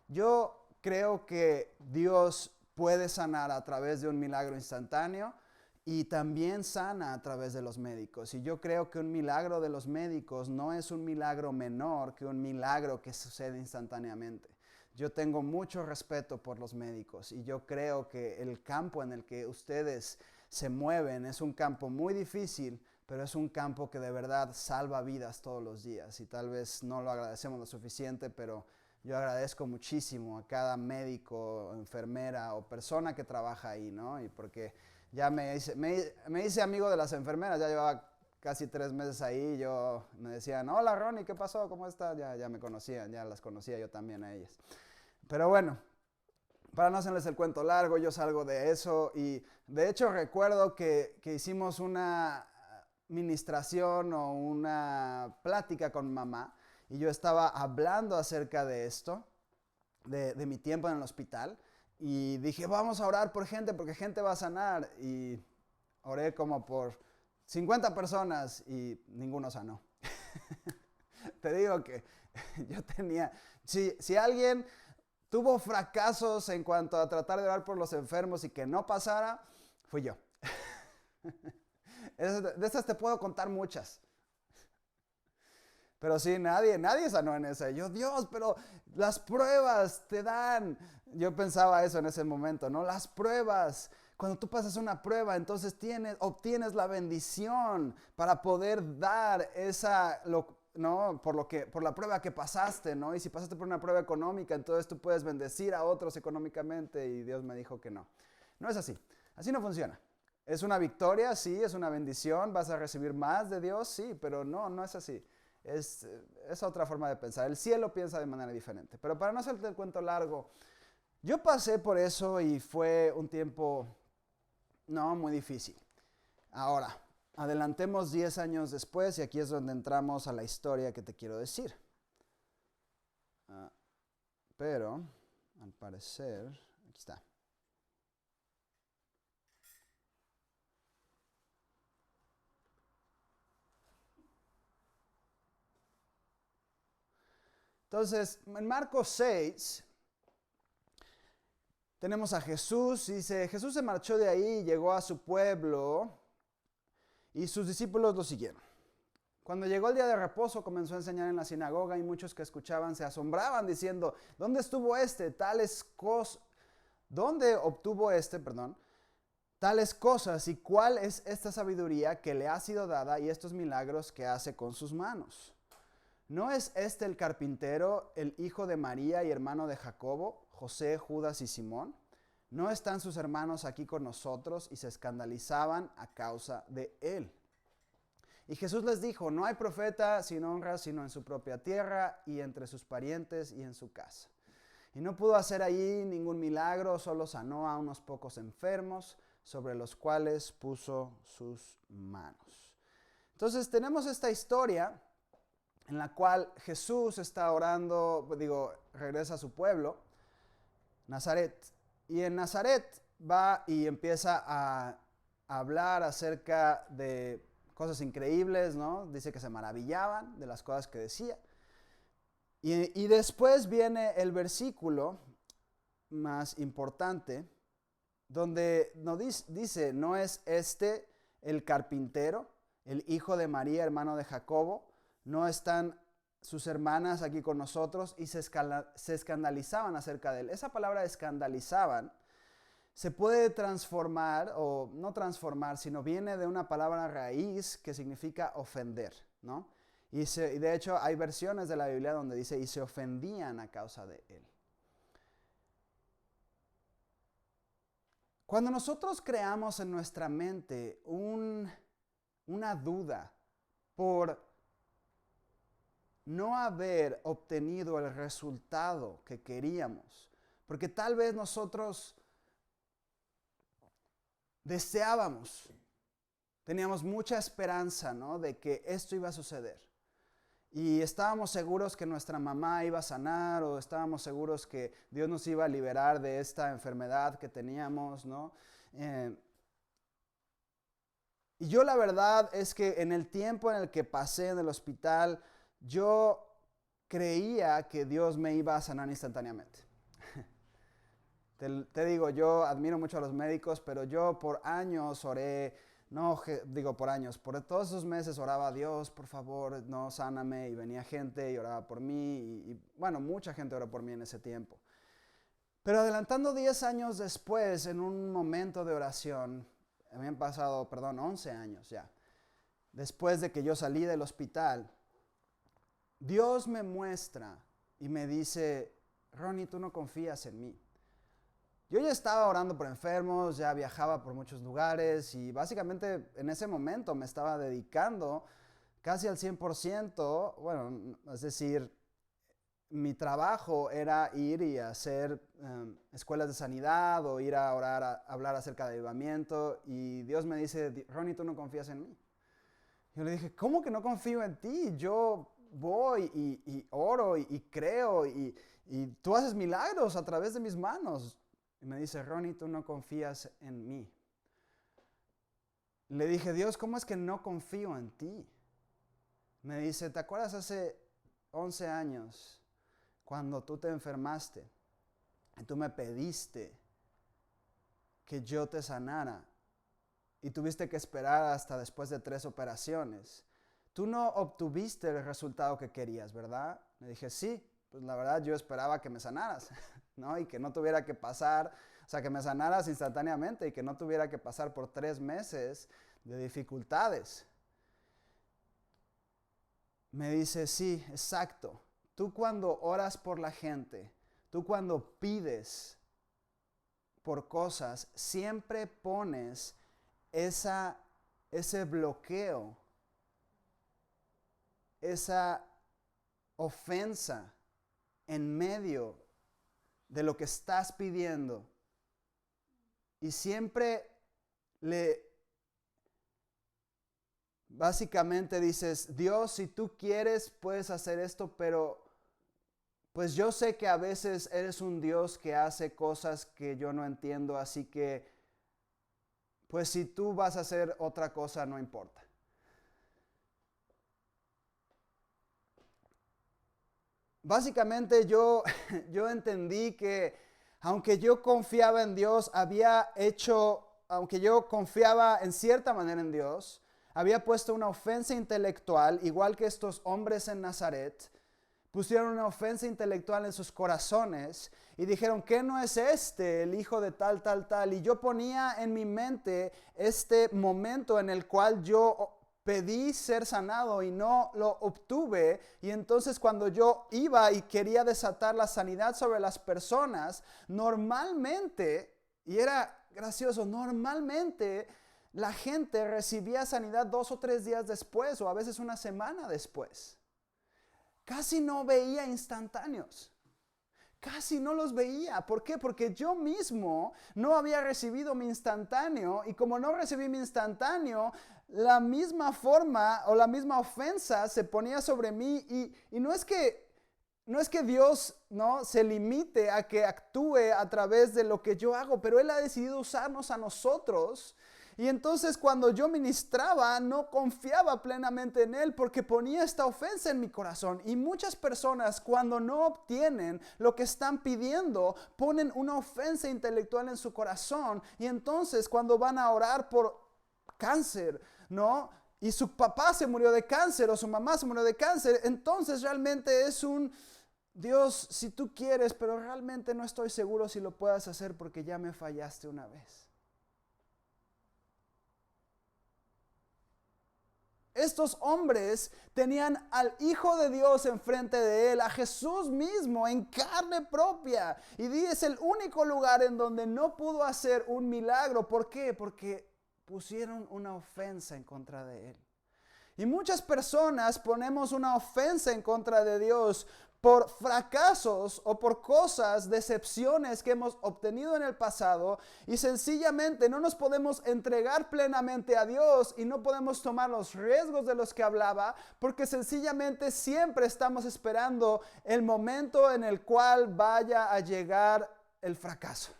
yo creo que Dios puede sanar a través de un milagro instantáneo y también sana a través de los médicos. Y yo creo que un milagro de los médicos no es un milagro menor que un milagro que sucede instantáneamente. Yo tengo mucho respeto por los médicos y yo creo que el campo en el que ustedes se mueven es un campo muy difícil, pero es un campo que de verdad salva vidas todos los días y tal vez no lo agradecemos lo suficiente, pero yo agradezco muchísimo a cada médico, enfermera o persona que trabaja ahí, ¿no? Y porque ya me hice amigo de las enfermeras, ya llevaba casi 3 meses ahí, me decían, hola Ronnie, ¿qué pasó? ¿Cómo estás? Ya me conocían, ya las conocía yo también a ellas. Pero bueno, para no hacerles el cuento largo, yo salgo de eso y de hecho recuerdo que hicimos una ministración o una plática con mamá y yo estaba hablando acerca de esto, de mi tiempo en el hospital y dije, vamos a orar por gente porque gente va a sanar y oré como por 50 personas y ninguno sanó. Te digo que yo tenía, si alguien tuvo fracasos en cuanto a tratar de orar por los enfermos y que no pasara, fui yo. De estas te puedo contar muchas. Pero sí, nadie sanó en esa. Yo, Dios, pero las pruebas te dan. Yo pensaba eso en ese momento, ¿no? Las pruebas. Cuando tú pasas una prueba, entonces obtienes la bendición para poder dar ¿no? Por la prueba que pasaste, ¿no? Y si pasaste por una prueba económica, entonces tú puedes bendecir a otros económicamente y Dios me dijo que no. No es así. Así no funciona. Es una victoria, sí, es una bendición, vas a recibir más de Dios, sí, pero no es así. Es otra forma de pensar. El cielo piensa de manera diferente. Pero para no hacerte el cuento largo, yo pasé por eso y fue un tiempo, muy difícil. Ahora, adelantemos 10 años después y aquí es donde entramos a la historia que te quiero decir. Pero, al parecer, aquí está. Entonces, en Marcos 6, tenemos a Jesús, dice, Jesús se marchó de ahí y llegó a su pueblo y sus discípulos lo siguieron. Cuando llegó el día de reposo comenzó a enseñar en la sinagoga y muchos que escuchaban se asombraban diciendo, ¿dónde obtuvo tales cosas y cuál es esta sabiduría que le ha sido dada y estos milagros que hace con sus manos? ¿No es este el carpintero, el hijo de María y hermano de Jacobo, José, Judas y Simón? ¿No están sus hermanos aquí con nosotros? Y se escandalizaban a causa de él. Y Jesús les dijo, no hay profeta sin honra sino en su propia tierra y entre sus parientes y en su casa. Y no pudo hacer allí ningún milagro, solo sanó a unos pocos enfermos, sobre los cuales puso sus manos. Entonces tenemos esta historia en la cual Jesús está orando, regresa a su pueblo, Nazaret. Y en Nazaret va y empieza a hablar acerca de cosas increíbles, ¿no? Dice que se maravillaban de las cosas que decía. Y después viene el versículo más importante, donde nos dice, ¿no es este el carpintero, el hijo de María, hermano de Jacobo? ¿No están sus hermanas aquí con nosotros? Y se escandalizaban acerca de él. Esa palabra escandalizaban se puede transformar, o no transformar, sino viene de una palabra raíz que significa ofender, ¿no? Y de hecho hay versiones de la Biblia donde dice, y se ofendían a causa de él. Cuando nosotros creamos en nuestra mente una duda por no haber obtenido el resultado que queríamos, porque tal vez nosotros deseábamos, teníamos mucha esperanza, ¿no?, de que esto iba a suceder. Y estábamos seguros que nuestra mamá iba a sanar, o estábamos seguros que Dios nos iba a liberar de esta enfermedad que teníamos, ¿no? Y yo la verdad es que en el tiempo en el que pasé en el hospital, yo creía que Dios me iba a sanar instantáneamente. Te digo, yo admiro mucho a los médicos, pero yo por años oré. Por todos esos meses oraba a Dios, por favor, no, sáname, y venía gente y oraba por mí, y bueno, mucha gente oró por mí en ese tiempo. Pero adelantando 10 años después, en un momento de oración, habían pasado, 11 años ya, después de que yo salí del hospital, Dios me muestra y me dice, Ronnie, tú no confías en mí. Yo ya estaba orando por enfermos, ya viajaba por muchos lugares y básicamente en ese momento me estaba dedicando casi al 100%, bueno, es decir, mi trabajo era ir y hacer escuelas de sanidad o ir a orar, a hablar acerca de avivamiento, y Dios me dice, Ronnie, tú no confías en mí. Yo le dije, ¿cómo que no confío en ti? Yo voy y oro y creo y tú haces milagros a través de mis manos. Y me dice, Ronnie, tú no confías en mí. Le dije, Dios, ¿cómo es que no confío en ti? Me dice, ¿te acuerdas hace 11 años cuando tú te enfermaste y tú me pediste que yo te sanara y tuviste que esperar hasta después de 3 operaciones? Tú no obtuviste el resultado que querías, ¿verdad? Le dije, sí, pues la verdad yo esperaba que me sanaras, ¿no? Y que no tuviera que pasar, o sea, que me sanaras instantáneamente y que no tuviera que pasar por 3 meses de dificultades. Me dice, sí, exacto. Tú cuando oras por la gente, tú cuando pides por cosas, siempre pones ese bloqueo, esa ofensa en medio de lo que estás pidiendo. Y siempre básicamente dices, Dios, si tú quieres, puedes hacer esto, pero pues yo sé que a veces eres un Dios que hace cosas que yo no entiendo, así que pues si tú vas a hacer otra cosa, no importa. Básicamente yo entendí que aunque yo confiaba en Dios, aunque yo confiaba en cierta manera en Dios, había puesto una ofensa intelectual, igual que estos hombres en Nazaret, pusieron una ofensa intelectual en sus corazones y dijeron, ¿qué no es este el hijo de tal, tal, tal? Y yo ponía en mi mente este momento en el cual yo pedí ser sanado y no lo obtuve, y entonces cuando yo iba y quería desatar la sanidad sobre las personas, normalmente, y era gracioso, normalmente la gente recibía sanidad 2 o 3 días después, o a veces una semana después. Casi no veía instantáneos. Casi no los veía. ¿Por qué? Porque yo mismo no había recibido mi instantáneo, y como no recibí mi instantáneo, la misma forma o la misma ofensa se ponía sobre mí, y no es que Dios no se limite a que actúe a través de lo que yo hago, pero Él ha decidido usarnos a nosotros. Y entonces cuando yo ministraba, no confiaba plenamente en Él porque ponía esta ofensa en mi corazón. Y muchas personas cuando no obtienen lo que están pidiendo, ponen una ofensa intelectual en su corazón. Y entonces cuando van a orar por cáncer, ¿no? Y su papá se murió de cáncer o su mamá se murió de cáncer, entonces realmente es un Dios, si tú quieres, pero realmente no estoy seguro si lo puedas hacer porque ya me fallaste una vez. Estos hombres tenían al Hijo de Dios enfrente de él, a Jesús mismo en carne propia. Y es el único lugar en donde no pudo hacer un milagro. ¿Por qué? Porque pusieron una ofensa en contra de él. Y muchas personas ponemos una ofensa en contra de Dios por fracasos o por cosas, decepciones que hemos obtenido en el pasado, y sencillamente no nos podemos entregar plenamente a Dios y no podemos tomar los riesgos de los que hablaba, porque sencillamente siempre estamos esperando el momento en el cual vaya a llegar el fracaso.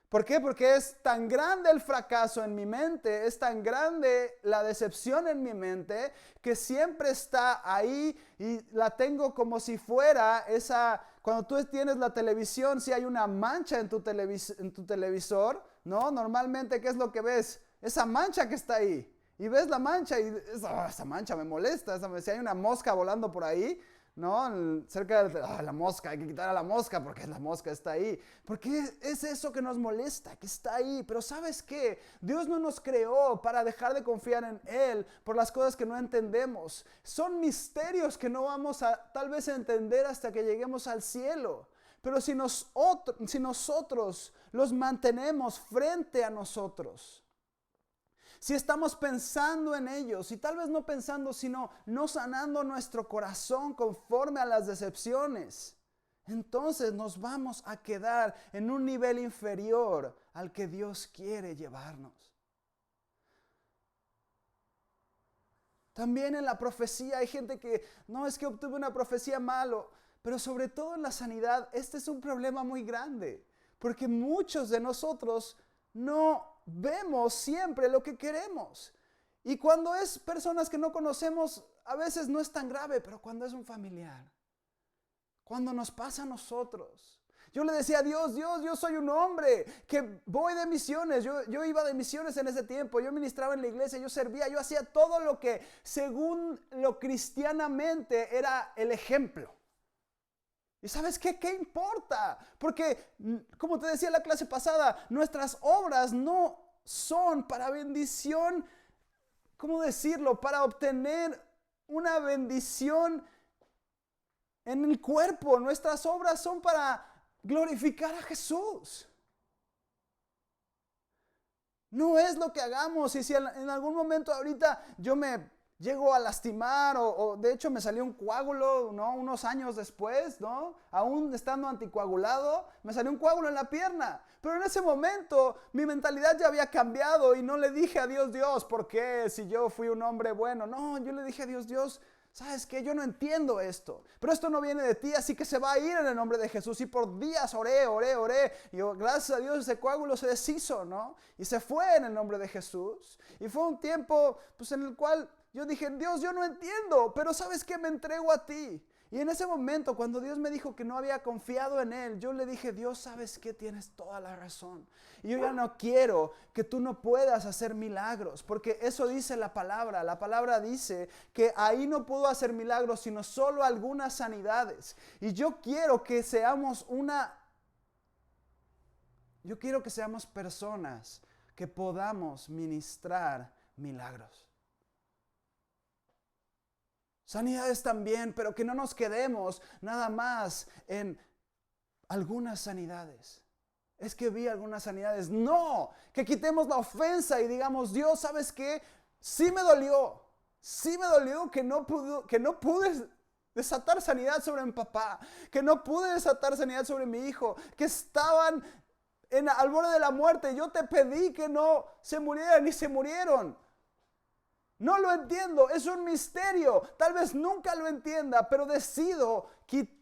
¿Por qué? Porque es tan grande el fracaso en mi mente, es tan grande la decepción en mi mente, que siempre está ahí y la tengo como si fuera esa, cuando tú tienes la televisión, si hay una mancha en tu televisor, ¿no? Normalmente, ¿qué es lo que ves? Esa mancha que está ahí. Y ves la mancha y esa mancha me molesta, si hay una mosca volando por ahí, ¿no? Cerca de la mosca, hay que quitar a la mosca porque la mosca está ahí. Porque es eso que nos molesta, que está ahí. Pero ¿sabes qué? Dios no nos creó para dejar de confiar en Él por las cosas que no entendemos. Son misterios que no vamos a tal vez entender hasta que lleguemos al cielo. Pero si nosotros los mantenemos frente a nosotros, si estamos pensando en ellos, y tal vez no pensando, sino no sanando nuestro corazón conforme a las decepciones, entonces nos vamos a quedar en un nivel inferior al que Dios quiere llevarnos. También en la profecía hay gente que, no, es que obtuve una profecía malo, pero sobre todo en la sanidad, este es un problema muy grande, porque muchos de nosotros no vemos siempre lo que queremos. Y cuando es personas que no conocemos, a veces no es tan grave, pero cuando es un familiar, cuando nos pasa a nosotros. Yo le decía a Dios, yo soy un hombre que voy de misiones. Yo iba de misiones en ese tiempo. Yo ministraba en la iglesia, yo servía, yo hacía todo lo que según lo cristianamente era el ejemplo. ¿Y sabes qué? ¿Qué importa? Porque, como te decía en la clase pasada, nuestras obras no son para bendición, ¿cómo decirlo? Para obtener una bendición en el cuerpo. Nuestras obras son para glorificar a Jesús. No es lo que hagamos. Y si en algún momento ahorita yo me llego a lastimar o de hecho me salió un coágulo, ¿no? Unos años después, ¿no? Aún estando anticoagulado, me salió un coágulo en la pierna. Pero en ese momento mi mentalidad ya había cambiado y no le dije a Dios, ¿por qué? Si yo fui un hombre bueno. No, yo le dije a Dios, ¿sabes qué? Yo no entiendo esto. Pero esto no viene de ti, así que se va a ir en el nombre de Jesús. Y por días oré. Y gracias a Dios ese coágulo se deshizo, ¿no? Y se fue en el nombre de Jesús. Y fue un tiempo, pues, en el cual yo dije, Dios, yo no entiendo, pero ¿sabes qué? Me entrego a ti. Y en ese momento, cuando Dios me dijo que no había confiado en Él, yo le dije, Dios, ¿sabes qué? Tienes toda la razón. Y yo ya no quiero que tú no puedas hacer milagros, porque eso dice la palabra. La palabra dice que ahí no pudo hacer milagros, sino solo algunas sanidades. Y yo quiero que seamos personas que podamos ministrar milagros. Sanidades también, pero que no nos quedemos nada más en algunas sanidades. Es que vi algunas sanidades. No, que quitemos la ofensa y digamos, Dios, ¿sabes qué? Sí me dolió que no pude desatar sanidad sobre mi papá, que no pude desatar sanidad sobre mi hijo, que estaban al borde de la muerte. Yo te pedí que no se murieran y se murieron. No lo entiendo, es un misterio. Tal vez nunca lo entienda, pero decido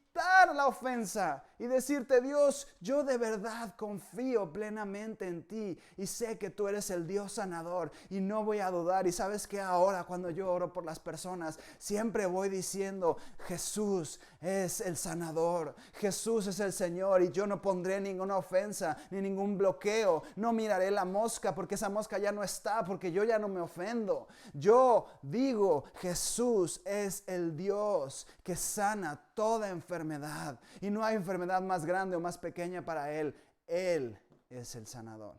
quitar la ofensa y decirte: Dios, yo de verdad confío plenamente en ti y sé que tú eres el Dios sanador y no voy a dudar. Y sabes que ahora cuando yo oro por las personas, siempre voy diciendo: Jesús es el sanador, Jesús es el Señor, y yo no pondré ninguna ofensa ni ningún bloqueo. No miraré la mosca porque esa mosca ya no está, porque yo ya no me ofendo. Yo digo: Jesús es el Dios que sana toda enfermedad, y no hay enfermedad más grande o más pequeña para Él. Él es el sanador.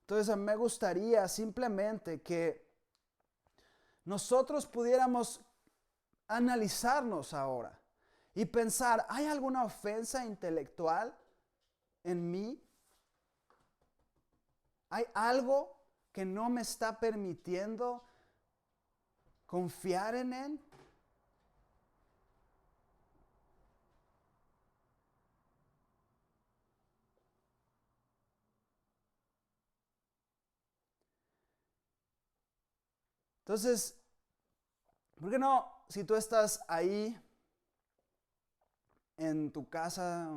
Entonces me gustaría simplemente que nosotros pudiéramos analizarnos ahora y pensar: ¿hay alguna ofensa intelectual en mí? ¿Hay algo que no me está permitiendo confiar en Él? Entonces, ¿por qué no, si tú estás ahí en tu casa,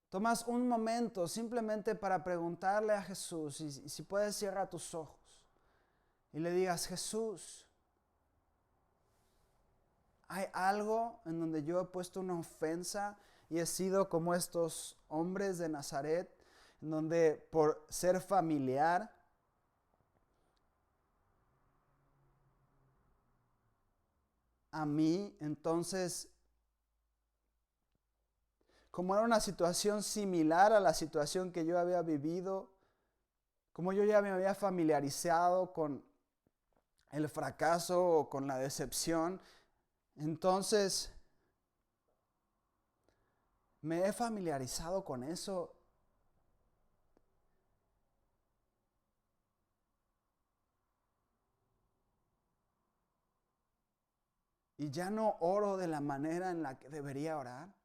tomas un momento simplemente para preguntarle a Jesús, y si puedes, cierra tus ojos y le digas: Jesús, ¿hay algo en donde yo he puesto una ofensa y he sido como estos hombres de Nazaret, en donde por ser familiar a mí, entonces, como era una situación similar a la situación que yo había vivido, como yo ya me había familiarizado con el fracaso o con la decepción, entonces me he familiarizado con eso y ya no oro de la manera en la que debería orar.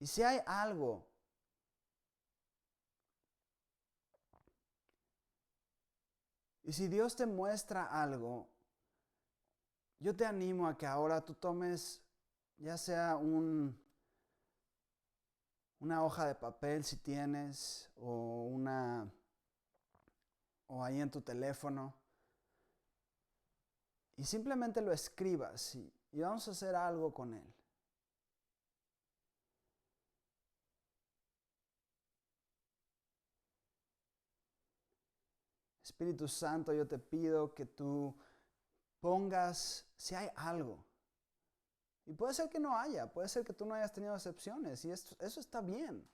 Y si hay algo y si Dios te muestra algo, yo te animo a que ahora tú tomes, ya sea una hoja de papel si tienes, o ahí en tu teléfono, y simplemente lo escribas y vamos a hacer algo con él. Espíritu Santo, yo te pido que tú pongas si hay algo. Y puede ser que no haya, puede ser que tú no hayas tenido decepciones, y eso está bien.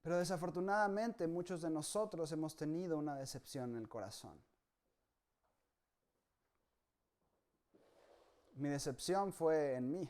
Pero desafortunadamente muchos de nosotros hemos tenido una decepción en el corazón. Mi decepción fue en mí.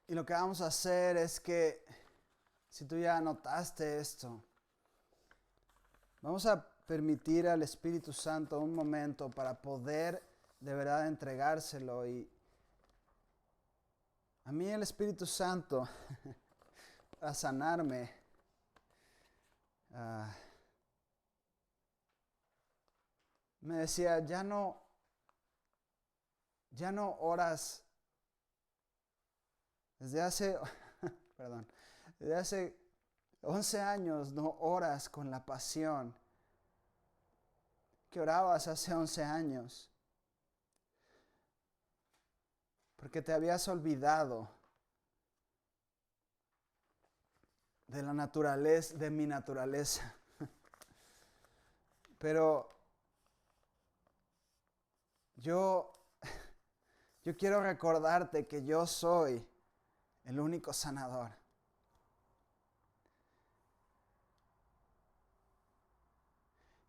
Y lo que vamos a hacer es que, si tú ya notaste esto, vamos a permitir al Espíritu Santo un momento para poder de verdad entregárselo. Y a mí el Espíritu Santo, para sanarme, ah, me decía, ya no oras. Desde hace, perdón, desde hace 11 años no oras con la pasión que orabas hace 11 años. Porque te habías olvidado de la naturaleza, de mi naturaleza. Pero yo quiero recordarte que yo soy el único sanador.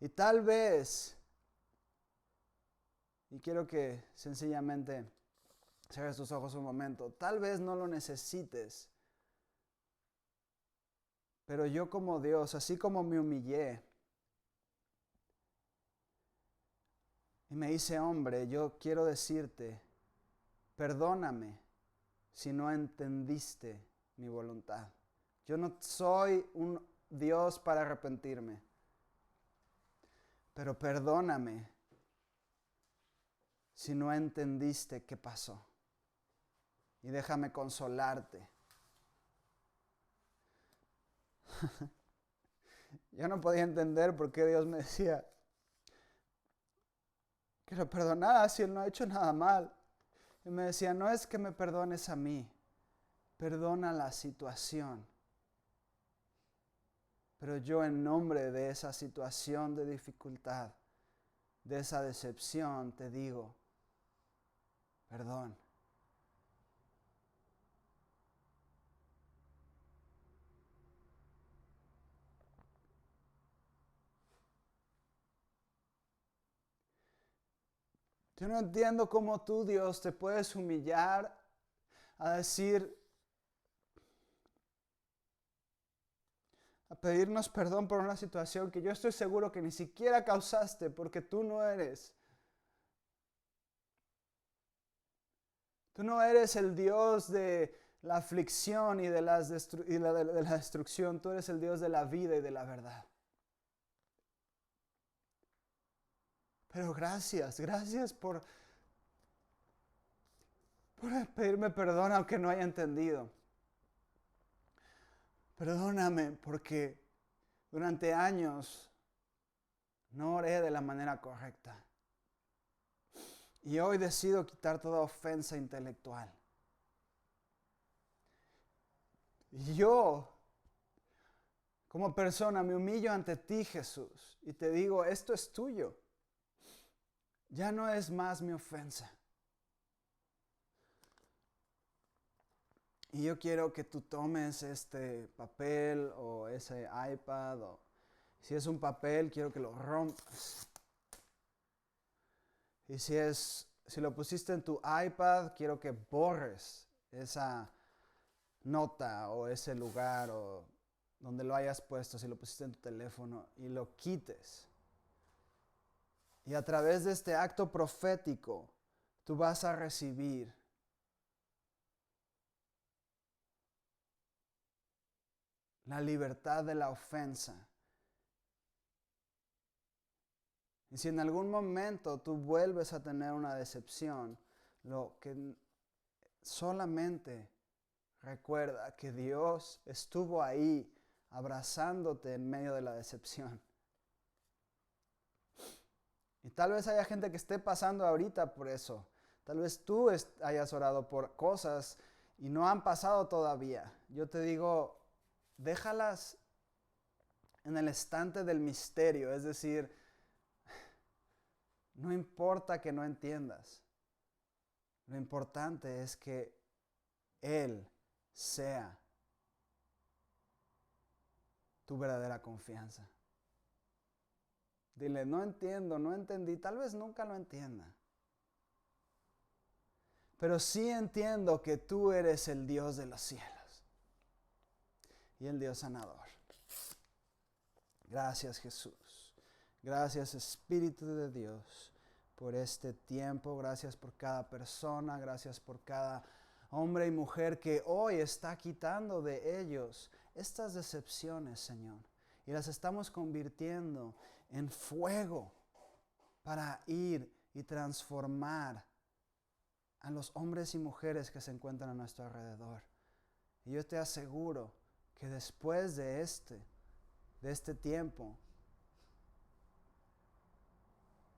Y tal vez, y quiero que sencillamente cierres tus ojos un momento, tal vez no lo necesites, pero yo como Dios, así como me humillé y me hice hombre, yo quiero decirte, perdóname si no entendiste mi voluntad. Yo no soy un Dios para arrepentirme, pero perdóname si no entendiste qué pasó. Y déjame consolarte. Yo no podía entender por qué Dios me decía que lo perdonara si Él no ha hecho nada mal. Y me decía, no es que me perdones a mí, perdona la situación. Pero yo en nombre de esa situación de dificultad, de esa decepción, te digo, perdón. Yo no entiendo cómo tú, Dios, te puedes humillar a decir, a pedirnos perdón por una situación que yo estoy seguro que ni siquiera causaste porque tú no eres. Tú no eres el Dios de la aflicción y de la destrucción. Tú eres el Dios de la vida y de la verdad. Pero gracias por pedirme perdón aunque no haya entendido. Perdóname porque durante años no oré de la manera correcta. Y hoy decido quitar toda ofensa intelectual. Y yo, como persona, me humillo ante ti, Jesús, y te digo, esto es tuyo. Ya no es más mi ofensa. Y yo quiero que tú tomes este papel o ese iPad, o si es un papel, quiero que lo rompas. Y si lo pusiste en tu iPad, quiero que borres esa nota o ese lugar o donde lo hayas puesto, si lo pusiste en tu teléfono, y lo quites. Y a través de este acto profético, tú vas a recibir la libertad de la ofensa. Y si en algún momento tú vuelves a tener una decepción, lo que solamente recuerda que Dios estuvo ahí abrazándote en medio de la decepción. Y tal vez haya gente que esté pasando ahorita por eso. Tal vez tú hayas orado por cosas y no han pasado todavía. Yo te digo, déjalas en el estante del misterio, es decir, no importa que no entiendas. Lo importante es que Él sea tu verdadera confianza. Dile, no entiendo, no entendí, tal vez nunca lo entienda. Pero sí entiendo que tú eres el Dios de los cielos y el Dios sanador. Gracias, Jesús. Gracias, Espíritu de Dios, por este tiempo. Gracias por cada persona. Gracias por cada hombre y mujer que hoy está quitando de ellos estas decepciones, Señor. y las estamos convirtiendo en fuego para ir y transformar a los hombres y mujeres que se encuentran a nuestro alrededor. Y yo te aseguro que después de este tiempo,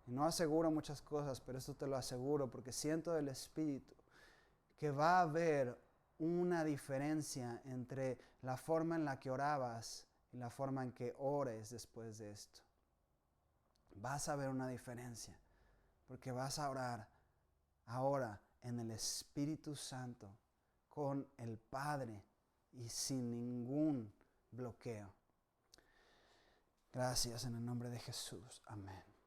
y no aseguro muchas cosas, pero esto te lo aseguro porque siento del Espíritu, que va a haber una diferencia entre la forma en la que orabas y la forma en que ores después de esto. Vas a ver una diferencia, porque vas a orar ahora en el Espíritu Santo, con el Padre y sin ningún bloqueo. Gracias en el nombre de Jesús. Amén.